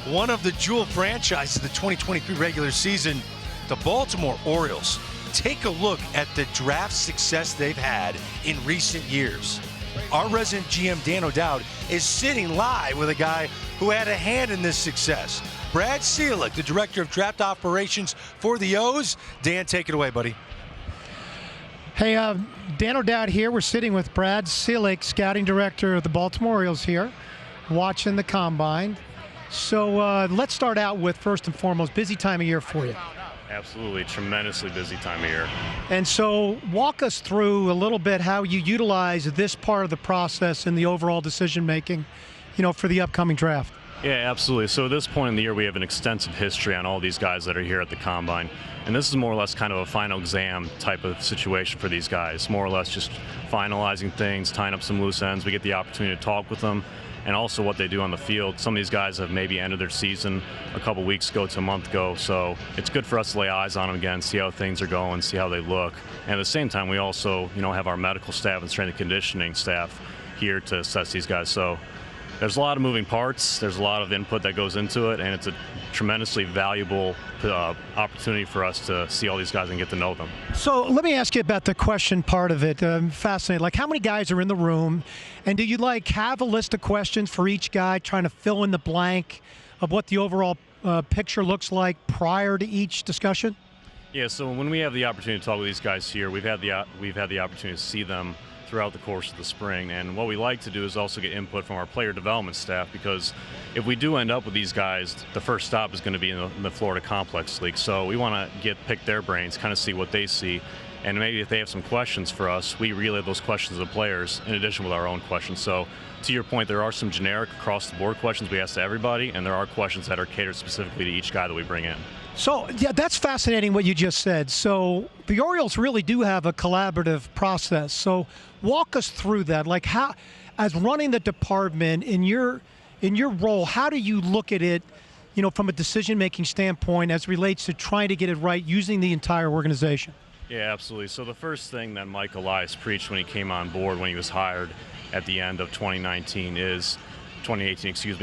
one of the jewel franchises of the 2023 regular season, the Baltimore Orioles. Take a look at the draft success they've had in recent years. Our resident GM, Dan O'Dowd, is sitting live with a guy who had a hand in this success. Brad Ciolek, the Director of Draft Operations for the O's. Dan, take it away, buddy. Hey, Dan O'Dowd here. We're sitting with Brad Ciolek, Scouting Director of the Baltimore Orioles here, watching the Combine. So let's start out with, first and foremost, busy time of year for you. Absolutely, tremendously busy time of year. And so walk us through a little bit how you utilize this part of the process in the overall decision-making, for the upcoming draft. Yeah, absolutely. So at this point in the year, we have an extensive history on all these guys that are here at the Combine. And this is more or less kind of a final exam type of situation for these guys, more or less just finalizing things, tying up some loose ends. We get the opportunity to talk with them, and also what they do on the field. Some of these guys have maybe ended their season a couple weeks ago to a month ago, so it's good for us to lay eyes on them again, see how things are going, see how they look. And at the same time, we also have our medical staff and strength and conditioning staff here to assess these guys. So there's a lot of moving parts, there's a lot of input that goes into it, and it's a tremendously valuable opportunity for us to see all these guys and get to know them. So let me ask you about the question part of it. I'm fascinated. Like, how many guys are in the room, and do you have a list of questions for each guy, trying to fill in the blank of what the overall picture looks like prior to each discussion? Yeah, so when we have the opportunity to talk with these guys here, we've had the opportunity to see them throughout the course of the spring. And what we like to do is also get input from our player development staff, because if we do end up with these guys, the first stop is going to be in the Florida Complex League. So we want to pick their brains, kind of see what they see. And maybe if they have some questions for us, we relay those questions to the players in addition with our own questions. So to your point, there are some generic across-the-board questions we ask to everybody, and there are questions that are catered specifically to each guy that we bring in. So, yeah, that's fascinating what you just said. So the Orioles really do have a collaborative process. So walk us through that. Like, how, as running the department, in your role, how do you look at it, from a decision-making standpoint as relates to trying to get it right using the entire organization? Yeah, absolutely. So the first thing that Mike Elias preached when he came on board, when he was hired at the end of 2018,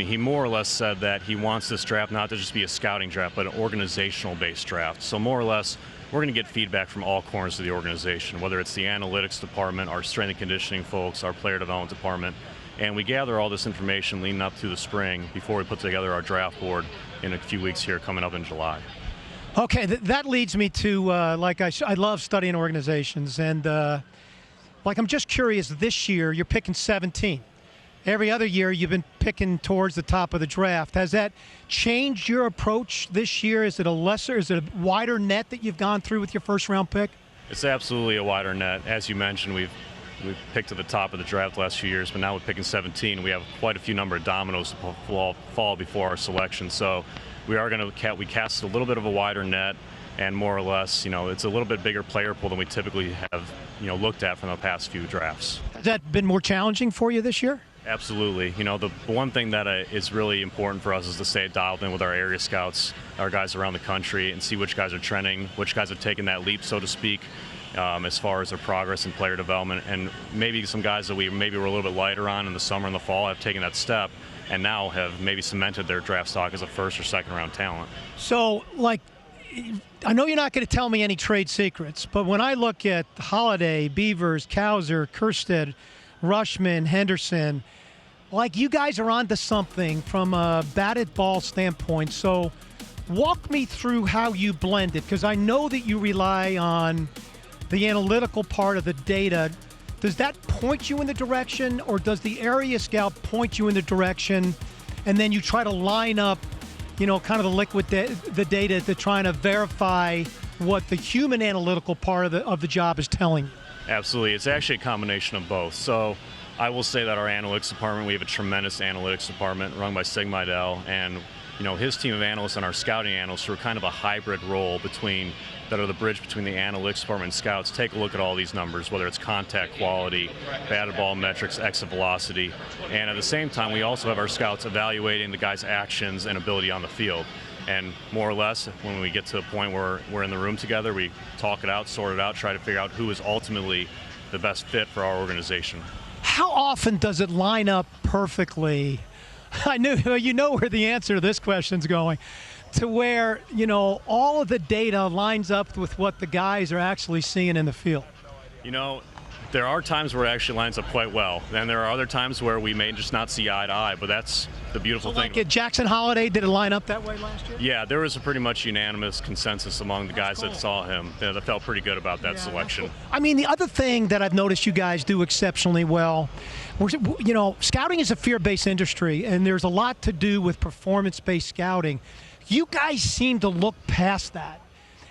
he more or less said that he wants this draft not to just be a scouting draft, but an organizational-based draft. So more or less, we're going to get feedback from all corners of the organization, whether it's the analytics department, our strength and conditioning folks, our player development department. And we gather all this information leading up through the spring before we put together our draft board in a few weeks here coming up in July. Okay, that leads me to, I love studying organizations. And, I'm just curious, this year you're picking 17. Every other year, you've been picking towards the top of the draft. Has that changed your approach this year? Is it a wider net that you've gone through with your first-round pick? It's absolutely a wider net. As you mentioned, we've picked at the top of the draft the last few years, but now with picking 17, we have quite a few number of dominoes to fall before our selection. So we cast a little bit of a wider net, and more or less, it's a little bit bigger player pool than we typically have, looked at from the past few drafts. Has that been more challenging for you this year? Absolutely. The one thing that is really important for us is to stay dialed in with our area scouts, our guys around the country, and see which guys are trending, which guys have taken that leap, so to speak, as far as their progress in player development. And maybe some guys that we maybe were a little bit lighter on in the summer and the fall have taken that step and now have maybe cemented their draft stock as a first or second round talent. So, I know you're not going to tell me any trade secrets, but when I look at Holiday, Beavers, Cowser, Kerstead, Rushman, Henderson, you guys are onto something from a batted ball standpoint. So walk me through how you blend it, because I know that you rely on the analytical part of the data. Does that point you in the direction, or does the area scout point you in the direction, and then you try to line up, kind of the liquid the data to try to verify what the human analytical part of the job is telling you? Absolutely. It's actually a combination of both. So I will say that our analytics department, we have a tremendous analytics department run by Sig Meidel, and his team of analysts and our scouting analysts are kind of a hybrid role that are the bridge between the analytics department and scouts. Take a look at all these numbers, whether it's contact quality, batted ball metrics, exit velocity, and at the same time, we also have our scouts evaluating the guy's actions and ability on the field. And more or less, when we get to the point where we're in the room together, we talk it out, sort it out, try to figure out who is ultimately the best fit for our organization. How often does it line up perfectly I knew you know where the answer to this question's going, to where all of the data lines up with what the guys are actually seeing in the field. There are times where it actually lines up quite well. Then there are other times where we may just not see eye to eye, but that's the beautiful thing. Like at Jackson Holiday, did it line up that way last year? Yeah, there was a pretty much unanimous consensus among the guys that saw him. They felt pretty good about that selection. Cool. I mean, the other thing that I've noticed you guys do exceptionally well, scouting is a fear-based industry, and there's a lot to do with performance-based scouting. You guys seem to look past that.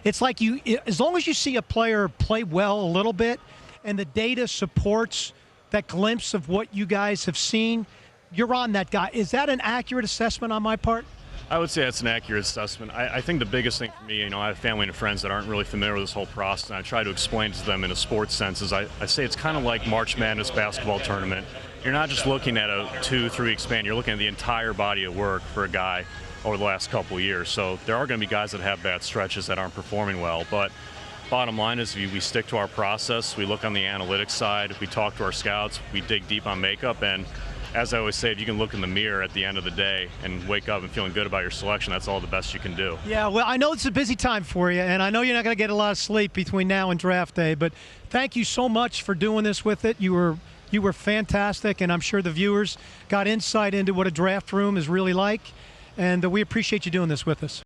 It's like as long as you see a player play well a little bit, and the data supports that glimpse of what you guys have seen, you're on that guy. Is that an accurate assessment on my part? I would say that's an accurate assessment. I think the biggest thing for me, I have family and friends that aren't really familiar with this whole process, and I try to explain to them in a sports sense is I say it's kind of like March Madness basketball tournament. You're not just looking at a 2-3 week span, you're looking at the entire body of work for a guy over the last couple of years. So there are going to be guys that have bad stretches that aren't performing well, but bottom line is we stick to our process. We look on the analytics side. We talk to our scouts. We dig deep on makeup. And as I always say, if you can look in the mirror at the end of the day and wake up and feeling good about your selection, that's all the best you can do. Yeah, well, I know it's a busy time for you, and I know you're not going to get a lot of sleep between now and draft day, but thank you so much for doing this with it. You were fantastic, and I'm sure the viewers got insight into what a draft room is really like, and we appreciate you doing this with us.